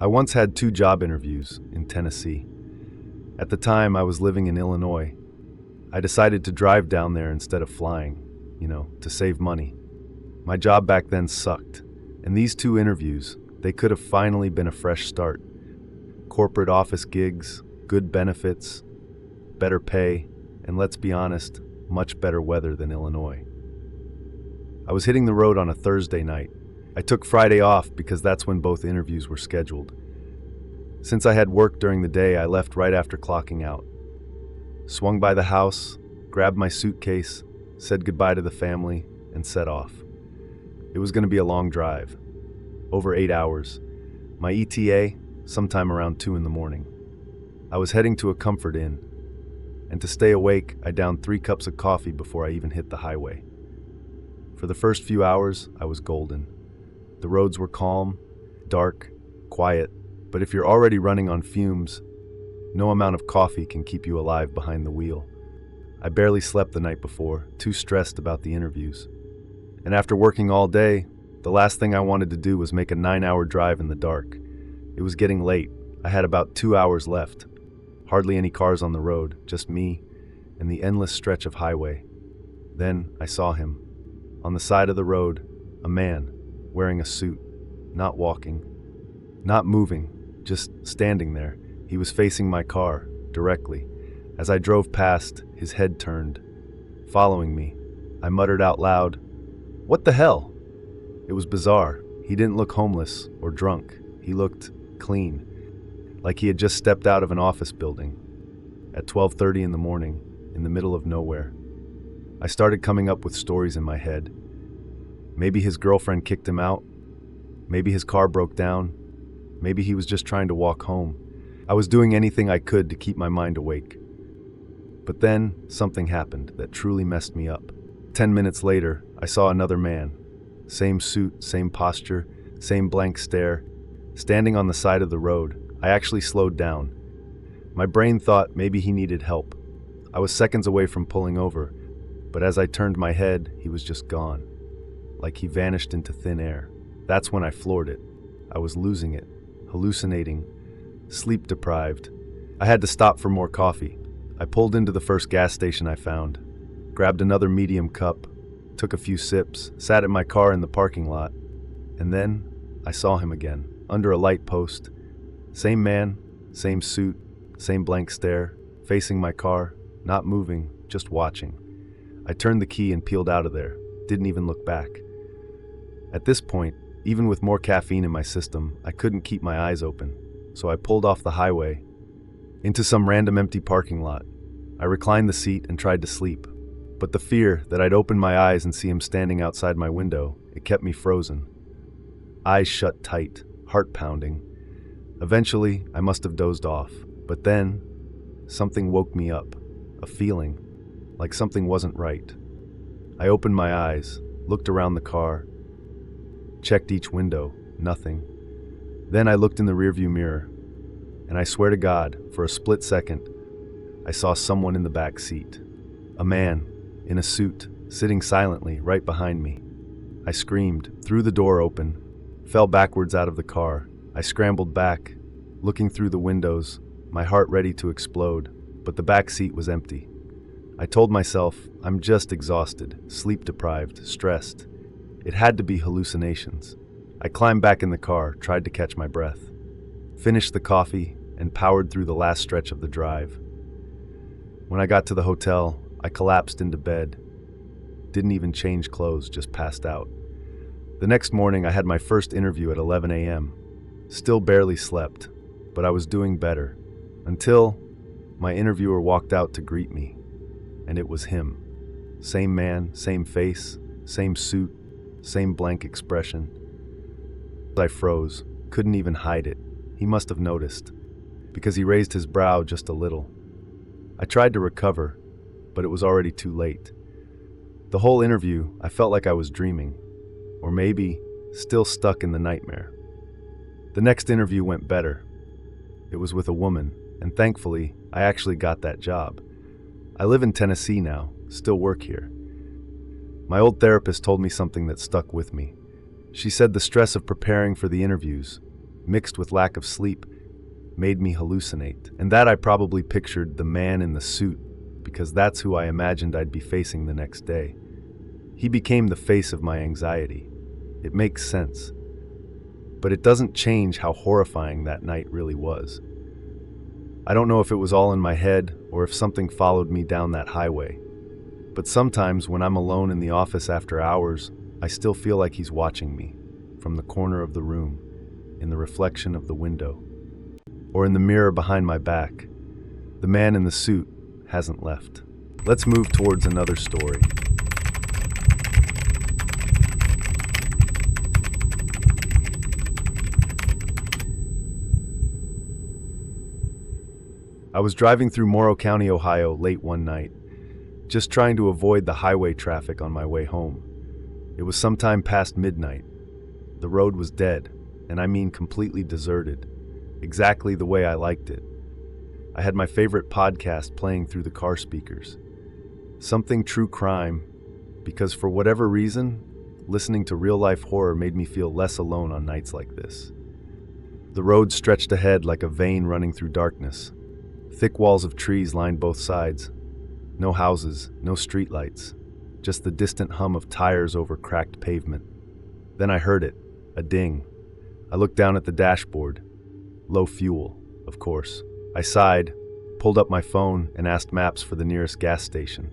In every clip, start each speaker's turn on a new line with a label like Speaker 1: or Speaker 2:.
Speaker 1: I once had 2 job interviews in Tennessee. At the time, I was living in Illinois. I decided to drive down there instead of flying, to save money. My job back then sucked, and these 2 interviews, they could have finally been a fresh start. Corporate office gigs, good benefits, better pay, and let's be honest, much better weather than Illinois. I was hitting the road on a Thursday night. I took Friday off because that's when both interviews were scheduled. Since I had work during the day, I left right after clocking out. Swung by the house, grabbed my suitcase, said goodbye to the family, and set off. It was going to be a long drive, over 8 hours. My ETA, sometime around 2 in the morning. I was heading to a Comfort Inn, and to stay awake, I downed 3 cups of coffee before I even hit the highway. For the first few hours, I was golden. The roads were calm, dark, quiet, but if you're already running on fumes, no amount of coffee can keep you alive behind the wheel. I barely slept the night before, too stressed about the interviews. And after working all day, the last thing I wanted to do was make a 9-hour drive in the dark. It was getting late. I had about 2 hours left. Hardly any cars on the road, just me and the endless stretch of highway. Then I saw him. On the side of the road, a man, wearing a suit, not walking, not moving, just standing there. He was facing my car, directly. As I drove past, his head turned. Following me, I muttered out loud, "What the hell?" It was bizarre. He didn't look homeless or drunk. He looked clean, like he had just stepped out of an office building. At 12:30 in the morning, in the middle of nowhere, I started coming up with stories in my head. Maybe his girlfriend kicked him out. Maybe his car broke down. Maybe he was just trying to walk home. I was doing anything I could to keep my mind awake. But then something happened that truly messed me up. 10 minutes later, I saw another man. Same suit, same posture, same blank stare. Standing on the side of the road, I actually slowed down. My brain thought maybe he needed help. I was seconds away from pulling over, but as I turned my head, he was just gone. Like he vanished into thin air. That's when I floored it. I was losing it, hallucinating, sleep deprived. I had to stop for more coffee. I pulled into the first gas station I found, grabbed another medium cup, took a few sips, sat in my car in the parking lot, and then I saw him again, under a light post. Same man, same suit, same blank stare, facing my car, not moving, just watching. I turned the key and peeled out of there, didn't even look back. At this point, even with more caffeine in my system, I couldn't keep my eyes open, so I pulled off the highway into some random empty parking lot. I reclined the seat and tried to sleep, but the fear that I'd open my eyes and see him standing outside my window, it kept me frozen. Eyes shut tight, heart pounding. Eventually, I must have dozed off, but then something woke me up, a feeling like something wasn't right. I opened my eyes, looked around the car, checked each window, nothing. Then I looked in the rearview mirror, and I swear to God, for a split second, I saw someone in the back seat. A man, in a suit, sitting silently right behind me. I screamed, threw the door open, fell backwards out of the car. I scrambled back, looking through the windows, my heart ready to explode, but the back seat was empty. I told myself, I'm just exhausted, sleep-deprived, stressed. It had to be hallucinations. I climbed back in the car, tried to catch my breath, finished the coffee, and powered through the last stretch of the drive. When I got to the hotel, I collapsed into bed. Didn't even change clothes, just passed out. The next morning, I had my first interview at 11 a.m. Still barely slept, but I was doing better, until my interviewer walked out to greet me, and it was him. Same man, same face, same suit, same blank expression. I froze, couldn't even hide it. He must have noticed, because he raised his brow just a little. I tried to recover, but it was already too late. The whole interview, I felt like I was dreaming, or maybe still stuck in the nightmare. The next interview went better. It was with a woman, and thankfully, I actually got that job. I live in Tennessee now, still work here. My old therapist told me something that stuck with me. She said the stress of preparing for the interviews, mixed with lack of sleep, made me hallucinate. And that I probably pictured the man in the suit, because that's who I imagined I'd be facing the next day. He became the face of my anxiety. It makes sense. But it doesn't change how horrifying that night really was. I don't know if it was all in my head or if something followed me down that highway. But sometimes when I'm alone in the office after hours, I still feel like he's watching me from the corner of the room, in the reflection of the window, or in the mirror behind my back. The man in the suit hasn't left. Let's move towards another story. I was driving through Morrow County, Ohio, late one night, just trying to avoid the highway traffic on my way home. It was sometime past midnight. The road was dead, and I mean completely deserted, exactly the way I liked it. I had my favorite podcast playing through the car speakers. Something true crime, because for whatever reason, listening to real-life horror made me feel less alone on nights like this. The road stretched ahead like a vein running through darkness. Thick walls of trees lined both sides. No houses, no streetlights, just the distant hum of tires over cracked pavement. Then I heard it, a ding. I looked down at the dashboard. Low fuel, of course. I sighed, pulled up my phone, and asked Maps for the nearest gas station.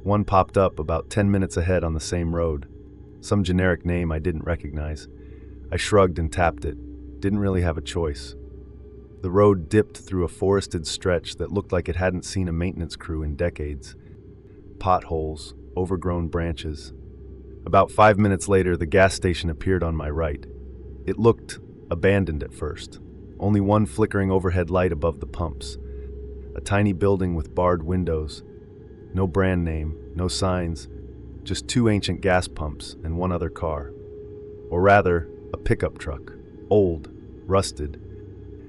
Speaker 1: One popped up about 10 minutes ahead on the same road. Some generic name I didn't recognize. I shrugged and tapped it. Didn't really have a choice. The road dipped through a forested stretch that looked like it hadn't seen a maintenance crew in decades. Potholes, overgrown branches. About 5 minutes later, the gas station appeared on my right. It looked abandoned at first. Only one flickering overhead light above the pumps. A tiny building with barred windows. No brand name, no signs. Just two ancient gas pumps and one other car. Or rather, a pickup truck. Old, rusted.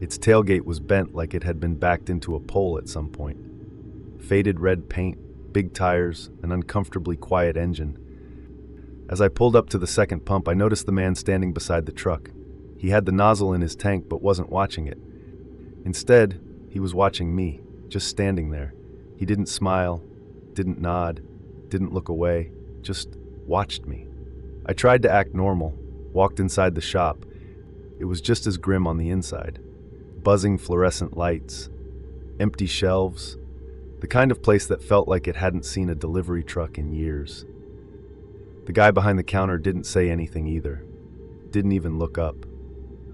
Speaker 1: Its tailgate was bent like it had been backed into a pole at some point. Faded red paint, big tires, an uncomfortably quiet engine. As I pulled up to the second pump, I noticed the man standing beside the truck. He had the nozzle in his tank but wasn't watching it. Instead, he was watching me, just standing there. He didn't smile, didn't nod, didn't look away, just watched me. I tried to act normal, walked inside the shop. It was just as grim on the inside. Buzzing fluorescent lights, empty shelves, the kind of place that felt like it hadn't seen a delivery truck in years. The guy behind the counter didn't say anything either, didn't even look up.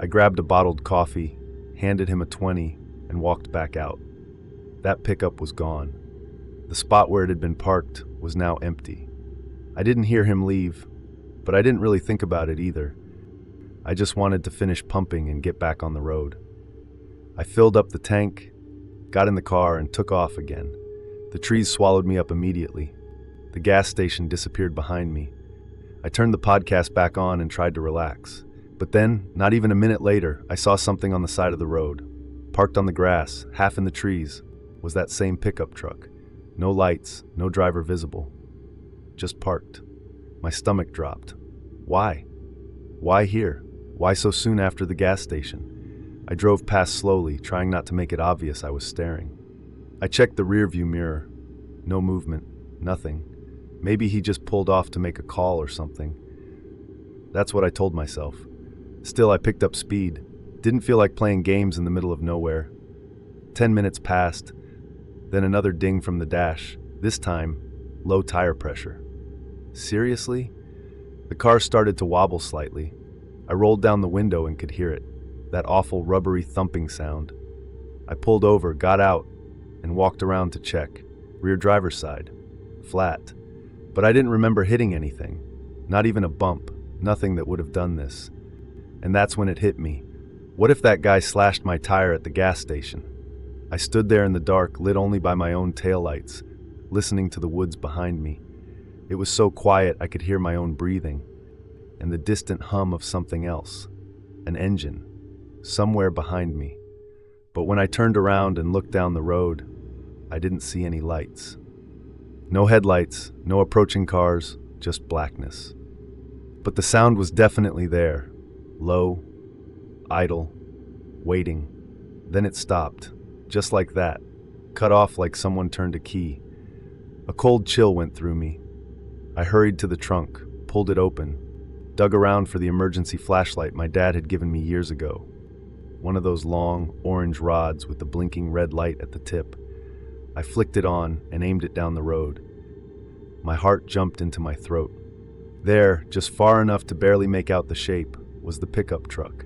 Speaker 1: I grabbed a bottled coffee, handed him a 20, and walked back out. That pickup was gone. The spot where it had been parked was now empty. I didn't hear him leave, but I didn't really think about it either. I just wanted to finish pumping and get back on the road. I filled up the tank, got in the car, and took off again. The trees swallowed me up immediately. The gas station disappeared behind me. I turned the podcast back on and tried to relax. But then, not even a minute later, I saw something on the side of the road. Parked on the grass, half in the trees, was that same pickup truck. No lights, no driver visible. Just parked. My stomach dropped. Why? Why here? Why so soon after the gas station? I drove past slowly, trying not to make it obvious I was staring. I checked the rearview mirror. No movement, nothing. Maybe he just pulled off to make a call or something. That's what I told myself. Still, I picked up speed. Didn't feel like playing games in the middle of nowhere. 10 minutes passed, then another ding from the dash. This time, low tire pressure. Seriously? The car started to wobble slightly. I rolled down the window and could hear it. That awful rubbery thumping sound. I pulled over, got out, and walked around to check. Rear driver's side. Flat. But I didn't remember hitting anything. Not even a bump. Nothing that would have done this. And that's when it hit me. What if that guy slashed my tire at the gas station? I stood there in the dark, lit only by my own taillights, listening to the woods behind me. It was so quiet I could hear my own breathing, and the distant hum of something else. An engine. Somewhere behind me. But when I turned around and looked down the road, I didn't see any lights. No headlights, no approaching cars, just blackness. But the sound was definitely there. Low, idle, waiting. Then it stopped, just like that, cut off like someone turned a key. A cold chill went through me. I hurried to the trunk, pulled it open, dug around for the emergency flashlight my dad had given me years ago. One of those long, orange rods with the blinking red light at the tip. I flicked it on and aimed it down the road. My heart jumped into my throat. There, just far enough to barely make out the shape, was the pickup truck.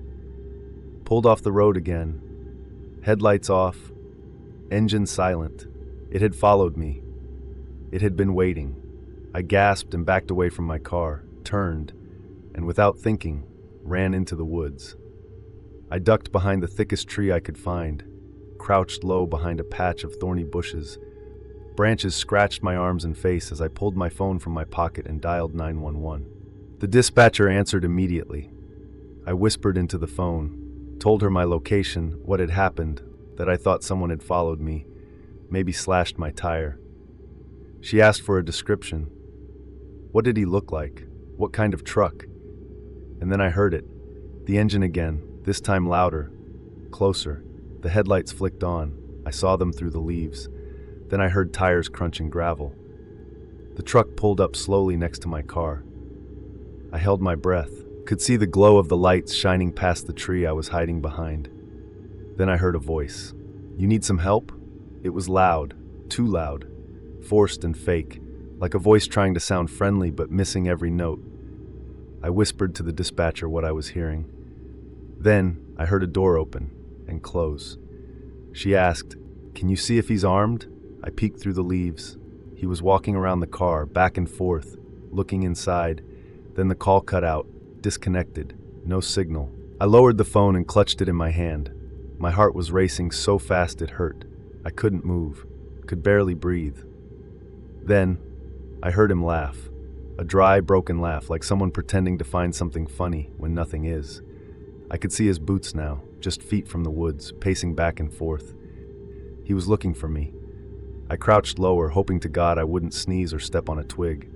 Speaker 1: Pulled off the road again. Headlights off. Engine silent. It had followed me. It had been waiting. I gasped and backed away from my car, turned, and without thinking, ran into the woods. I ducked behind the thickest tree I could find, crouched low behind a patch of thorny bushes. Branches scratched my arms and face as I pulled my phone from my pocket and dialed 911. The dispatcher answered immediately. I whispered into the phone, told her my location, what had happened, that I thought someone had followed me, maybe slashed my tire. She asked for a description. What did he look like? What kind of truck? And then I heard it. The engine again, this time louder, closer. The headlights flicked on. I saw them through the leaves. Then I heard tires crunching gravel. The truck pulled up slowly next to my car. I held my breath, could see the glow of the lights shining past the tree I was hiding behind. Then I heard a voice. "You need some help?" It was loud, too loud, forced and fake, like a voice trying to sound friendly but missing every note. I whispered to the dispatcher what I was hearing. Then I heard a door open and close. She asked, "Can you see if he's armed?" I peeked through the leaves. He was walking around the car, back and forth, looking inside. Then the call cut out, disconnected, no signal. I lowered the phone and clutched it in my hand. My heart was racing so fast it hurt. I couldn't move, could barely breathe. Then I heard him laugh, a dry, broken laugh, like someone pretending to find something funny when nothing is. I could see his boots now, just feet from the woods, pacing back and forth. He was looking for me. I crouched lower, hoping to God I wouldn't sneeze or step on a twig.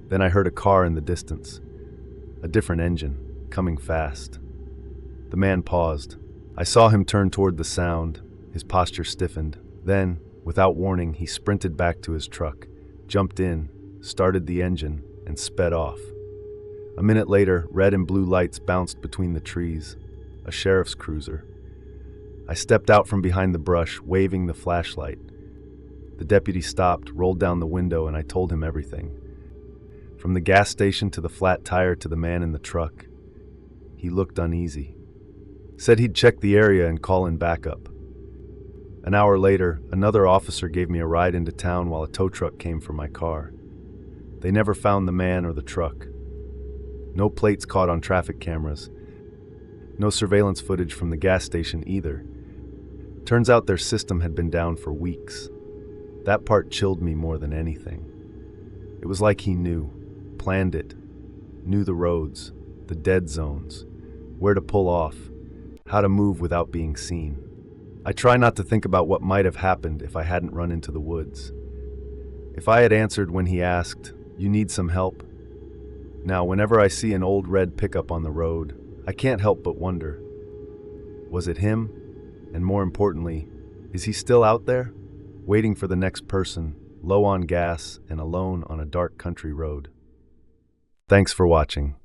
Speaker 1: Then I heard a car in the distance. A different engine, coming fast. The man paused. I saw him turn toward the sound. His posture stiffened. Then, without warning, he sprinted back to his truck, jumped in, started the engine, and sped off. A minute later, red and blue lights bounced between the trees. A sheriff's cruiser. I stepped out from behind the brush, waving the flashlight. The deputy stopped, rolled down the window, and I told him everything. From the gas station to the flat tire to the man in the truck. He looked uneasy. Said he'd check the area and call in backup. An hour later, another officer gave me a ride into town while a tow truck came for my car. They never found the man or the truck. No plates caught on traffic cameras. No surveillance footage from the gas station either. Turns out their system had been down for weeks. That part chilled me more than anything. It was like he knew, planned it, knew the roads, the dead zones, where to pull off, how to move without being seen. I try not to think about what might have happened if I hadn't run into the woods. If I had answered when he asked, "You need some help?" Now, whenever I see an old red pickup on the road, I can't help but wonder, was it him? And more importantly, is he still out there, waiting for the next person, low on gas and alone on a dark country road? Thanks for watching.